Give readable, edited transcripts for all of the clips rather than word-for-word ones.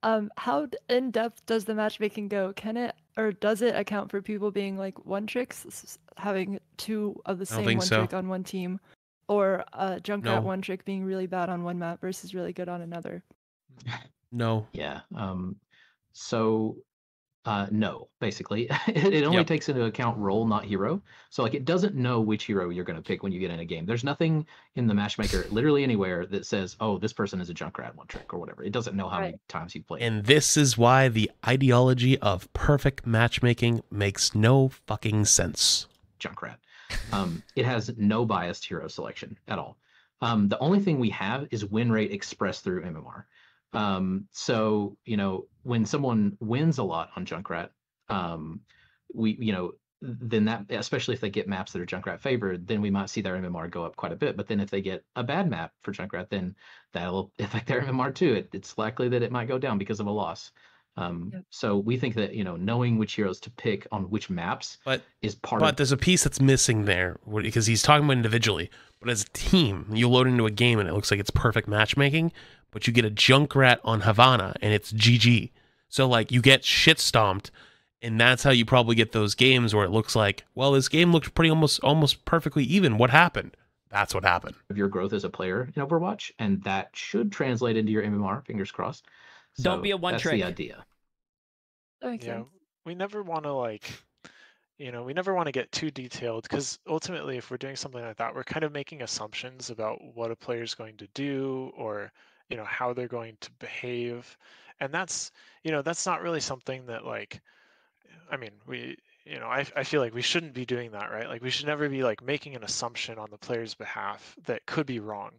How in depth does the matchmaking go? Can it or does it account for people being like one tricks, having two of the I don't same think one so. trick on one team, or Junkrat No, one trick being really bad on one map versus really good on another? no. Yeah. So no, basically. It only Yep. takes into account role, not hero. So like it doesn't know which hero you're going to pick when you get in a game. There's nothing in the matchmaker, literally anywhere, that says, "Oh, this person is a Junkrat one trick" or whatever. It doesn't know how Right. many times you've played. And this is why the ideology of perfect matchmaking makes no fucking sense. Junkrat. It has no biased hero selection at all. The only thing we have is win rate expressed through MMR. So when someone wins a lot on Junkrat, um, we then that, especially if they get maps that are Junkrat favored, then we might see their MMR go up quite a bit. But then if they get a bad map for Junkrat, then that'll affect their MMR too. It's likely that it might go down because of a loss. Yep. So we think that knowing which heroes to pick on which maps But is part but of. there's a piece that's missing there because he's talking about individually. But as a team, you load into a game and it looks like it's perfect matchmaking, but you get a Junkrat on Havana and it's GG. So like you get shit stomped, and that's how you probably get those games where it looks like, well, this game looked pretty almost perfectly even. What happened? That's what happened. Of your growth as a player in Overwatch, and that should translate into your MMR. Fingers crossed. Don't be So a one that's the trick. idea. That makes Yeah, sense. we never want to we never want to get too detailed because ultimately, if we're doing something like that, we're kind of making assumptions about what a player is going to do or how they're going to behave, and that's not really something that I mean, I feel like we shouldn't be doing that, right? Like we should never be like making an assumption on the player's behalf that could be wrong.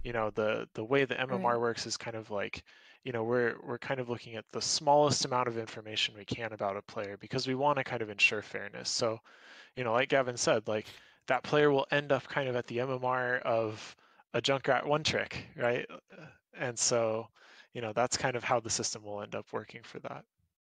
The way the Right. MMR works is kind of like, we're kind of looking at the smallest amount of information we can about a player because we want to kind of ensure fairness. So, like Gavin said, like that player will end up kind of at the MMR of a Junkrat one trick, right? And so, that's kind of how the system will end up working for that.